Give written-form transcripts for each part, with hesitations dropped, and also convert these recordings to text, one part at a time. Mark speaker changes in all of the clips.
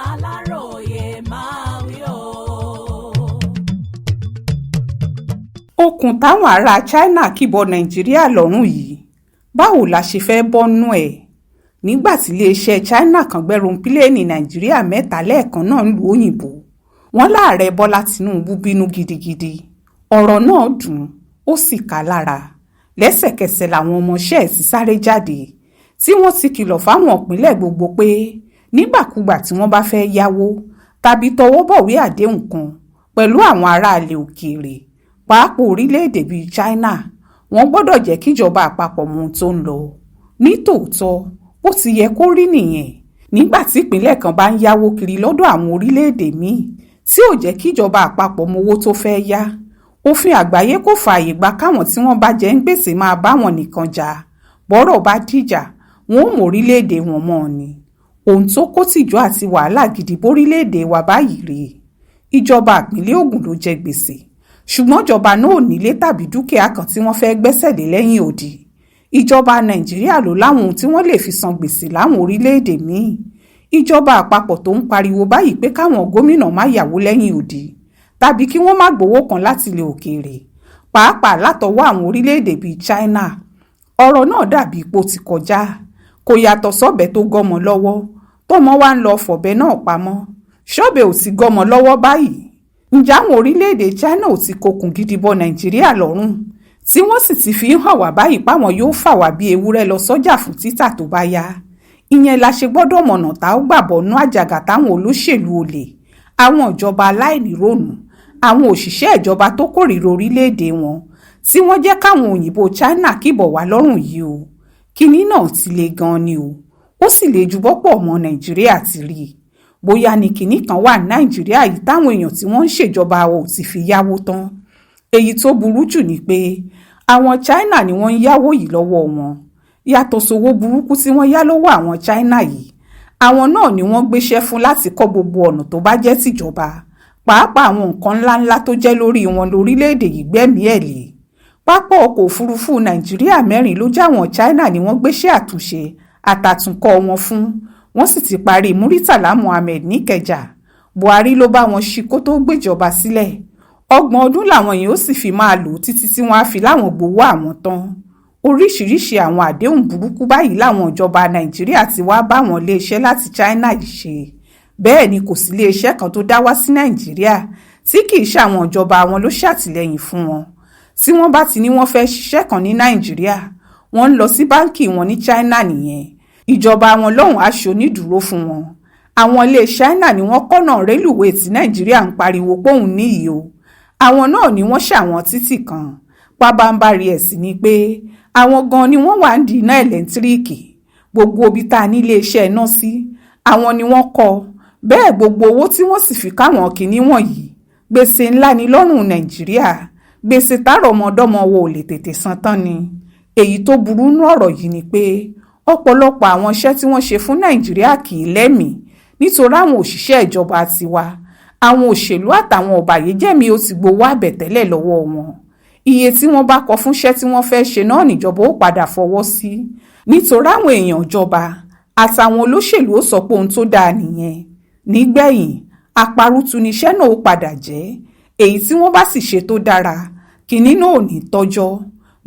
Speaker 1: Aláròyé máa wí o.
Speaker 2: Okùn táwọn ará China kìbọ Nàìjíríà lọ́rùn yìí, báwo la ṣe fẹ́ bọ́nú ẹ̀? Nígbà tí iléeṣẹ́ China kan gbẹ́rùn pílẹ́ẹ̀nì Nàìjíríà 3 lẹ́ẹ̀kan náà ń lu òyìnbó, wọ́n láàrẹ Bọ́lá Tinubu bínú gidigidi. Ọ̀rọ̀ náà dùn ó sì ká lára. Lẹ́sẹ̀kẹsẹ̀ làwọn ọmọọṣẹ́ ẹ̀ ti sáré jáde tí wọ́n ti kìlọ̀ fáwọn ìpínlẹ̀ gbogbo pé nígbàkúgbà tí wọ́n bá fẹ́ yáwó tàbí tọwọ́ bọ̀wé àdéhùn kan pẹ̀lú àwọn aráàlú òkèèrè pàápàá orílẹ̀-èdè bíi China, wọ́n gbọ́dọ̀ jẹ́ kíjọba àpapọ̀ mọ ohun tó ń lọ. Ní tòótọ́ ó ti yẹ kó rí nìyẹn nígbà tí ìpínlẹ̀ kan bá ń yáwó kiri lọ́dọ̀ àwọn orílẹ̀-èdè míì tí ò jẹ́ kíjọba àpapọ̀ mọ owó tó fẹ́ yá. Òfin àgbáyé kò fààyè gba káwọn tí wọ́n bá jẹ ń gbèsè máa bá wọn nìkan jà. Bọ́rọ̀ bá dìjà wọn ò mọ orílẹ̀-èdè wọn mọ́ ni. Ohun tó kó tìjú àti wàhálà gidi bórílẹ̀-èdè wa báyìí rèé. Ìjọba ìpínlẹ̀ Ògùn ló jẹ gbèsè, ṣùgbọ́n ìjọba náà ò nílé tàbí dúkìá kan tí wọ́n fẹ́ gbẹ́sẹ̀ lé lẹ́yìn odi. Ìjọba Nàìjíríà ló láwọn ohun tí wọ́n lè fi san gbèsè láwọn orílẹ̀-èdè míì. Ìjọba àpapọ̀ tó ń pariwo báyìí pé káwọn gómìnà má yàwó lẹ́yìn odi tàbí kí wọ́n má gbowó kan láti ilẹ̀ òkèèrè pàápàá látọwọ́ àwọn orílẹ̀-èdè bíi China. Ọ̀rọ̀ náà dàbí ipò ti kọjá, kò yàtọ̀ sọ́bẹ̀ tó gọ́mọ lọ́wọ́ tọ́mọ wá ń lọ fọ̀bẹ náà pamọ́. Ṣọ́bẹ̀ ò ti gọ́mọ lọ́wọ́ báyìí. Ǹjẹ́ àwọn orílẹ̀-èdè China ò ti kokùn gidi bọ Nàìjíríà lọ́rùn tí wọ́n sì ti fi hàn wá báyìí páwọn yóò fà wá bí ewúrẹ́ lọ sọ́jà fún títà tó bá yá? Ìyẹn la ṣe gbọ́dọ̀ mọ̀nà tá ó gbàbọ̀ nú àjàgà táwọn olóṣèlú olè, àwọn ìjọba aláìníròònù, àwọn òṣìṣẹ́ ìjọba tó kórìíra orílẹ̀-èdè wọn tí wọ́n jẹ́ káwọn òyìnbó China kìbọ̀ wá lọ́rùn yìí o. Kíní náà ti le gan ni o, ó sì le ju bọ́pọ̀ ọmọ Nàìjíríà ti rí i. Bóyá ni kíní kan wà ní Nàìjíríà yìí táwọn èèyàn tí wọ́n ń ṣèjọba ò ti fi yáwó tán. Èyí tó burú jù ni pé àwọn China ni wọ́n ń yáwó yìí lọ́wọ́ wọn. Yàtọ̀ sówó burúkú tí wọ́n yá lọ́wọ́ àwọn China yìí, àwọn náà ni wọ́n gbéṣẹ́ fún láti kọ́ gbogbo ọ̀nà tó bá jẹ́ tìjọba, pàápàá àwọn nǹkan ńláńlá tó jẹ́ lórí wọn lórílẹ̀-èdè yìí gbẹ́mìí ẹ̀ lé. Pápá ọkọ̀ òfurufú Nàìjíríà 4 ló jáwọn China ni wọ́n gbéṣẹ́ àtúnṣe àtàtúnkọ́ wọn fún. Wọ́n sì ti parí Muritala Muhammed níkẹjà. Buhari ló bá wọn ṣí kó tó gbéjọba sílẹ̀. 30 ọdún làwọn yìí ó sì fi máa lò títí tí wọ́n á fi láwọn gbowó àwọn tán. Oríṣiríṣi àwọn àdéhùn burúkú báyìí láwọn ìjọba Nàìjíríà ti wá bá wọn iléeṣẹ́ láti China yìí ṣe. Bẹ́ẹ̀ ni kò sí iléeṣẹ́ kan tó dá wá sí Nàìjíríà tí kì í ṣàwọn ìjọba wọn ló ṣàtìlẹ́yìn fún wọn. Tí wọ́n bá ti ní wọ́n fẹ́ ṣiṣẹ́ kan ní Nàìjíríà, wọ́n ń lọ sí báńkì wọn ní China nìyẹn. Ìjọba wọn lọ́hùn á ṣonídùúró fún wọn. Àwọn ilé China ni wọ́n kọ́nà rélùwéè tí Nàìjíríà ń pariwo póun níyì o. Àwọn náà ni wọ́n ṣàwọn títì kan. Pabambarì ẹ̀ sì ni pé àwọn gan ni wọ́n wà ń di iná ẹ̀lẹ́ńtíríìkì. Gbogbo ibi tá a ní iléeṣẹ́ iná sí, àwọn ni wọ́n kọ́. Bẹ́ẹ̀ gbogbo owó tí wọ́n sì fi káwọn kìíní wọ̀nyí, gbèsè ńlá ni lọ́rùn Nàìjíríà. Gbèsè tárọ̀ ọmọdọ́mọ wo ò lè tètè san tán ni. Èyí tó burú nú ọ̀rọ̀ yìí ni pé ọ̀pọ̀lọpọ̀ àwọn iṣẹ́ tí wọ́n ṣe fún Nàìjíríà kì í lẹ́mìí nítorí àwọn òṣìṣẹ́ ìjọba tiwa, àwọn òṣèlú àtàwọn ọ̀bàyéjẹ́mi ó ti gbowó àbẹ̀tẹ́lẹ̀ lọ́wọ́ wọn. Iye tí wọ́n bá kọ fúnṣẹ́ tí wọ́n fẹ́ ṣe náà níjọba ó padà fọwọ́ sí, nítorí àwọn èèyàn ìjọba àtàwọn olóṣèlú ó sọ pé ohun tó dáa nìyẹn. Nígbẹ̀yìn àparùtù níṣẹ́ náà ó padà jẹ́. Èyí tí wọ́n bá sì ṣe tó dára, kíní náà ò ní tọ́jọ́.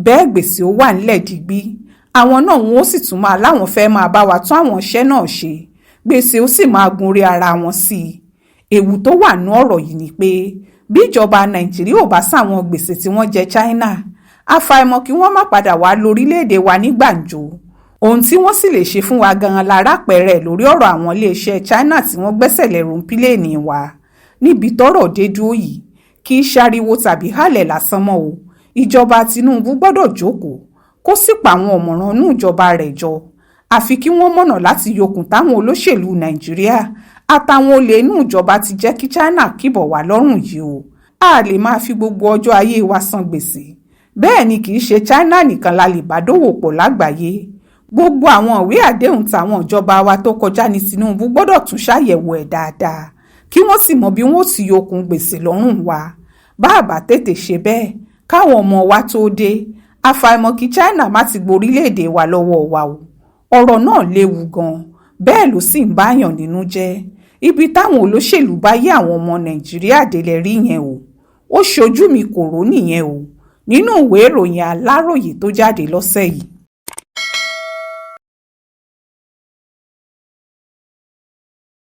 Speaker 2: Bẹ́ẹ̀ gbèsè ó wà nílẹ̀ digbí. Àwọn náà wọn ó sì tún máa láwọn fẹ́ máa bá wa tún àwọn iṣẹ́ náà ṣe. Gbèsè ó sì máa gun orí ara wọn sí i. Ewu tó wà nú ọ̀rọ̀ yìí ni pé bí ìjọba Nàìjíríà ò bá sáwọn gbèsè tí wọ́n jẹ China, àfàìmọ̀ kí wọ́n má padà wá lórílẹ̀-èdè wa ní gbàǹjo. Ohun tí wọ́n sì lè ṣe fún wa gan-an lára pẹ̀rẹ̀ lórí ọ̀rọ̀ àwọn iléeṣẹ́ China tí wọ́n gbẹ́sẹ̀ lẹ́rùn pílẹ̀ẹ̀nì wa. Níbi tọ́rọ̀ dé dúró yìí, kì í ṣariwo tàbí hàlẹ̀ lásán mọ́ o. Ìjọba Tinubu gbọ́dọ̀ jókòó kó sì pa àwọn ọ̀mọ̀ràn inú ìjọba rẹ̀ jọ. Àfi kí wọ́n mọ̀nà láti yọkùn táwọn olóṣèlú Nàìjíríà àtàwọn olè inú ìjọba ti jẹ́ kí China kìbọ̀ wá lọ́rùn yìí o. A lè máa fi gbogbo ọjọ́ ayé wa san gbèsè. Bẹ́ẹ̀ ni kì í ṣe China nìkan la lè bá dòwò pọ̀ lágbàáyé. Gbogbo àwọn ìwé àdéhùn táwọn ìjọba wa tó kọjá ní Tinubu gbọ́dọ̀ tún ṣàyẹ̀wò ẹ̀ dáadáa kí wọ́n sì mọ bí wọ́n ti yọkùn gbèsè lọ́rùn wa. Bá a bá tètè ṣe bẹ́ẹ̀ káwọn ọmọ wa tó dé, àfàìmọ̀ kí China má ti gborílẹ̀-èdè wa lọ́wọ́ wa o. Ọ̀rọ̀ náà léwu gan, bẹ́ẹ̀ ló sì ń báyàn nínú jẹ́. ibi táwọn olóṣèlú bá yé àwọn ọmọ nàìjíríà délé rí yẹn o, ó ṣojú mi kò rò nìyẹn o nínú ìwé ìròyìn aláròye tó jáde lọ́sẹ̀ yìí.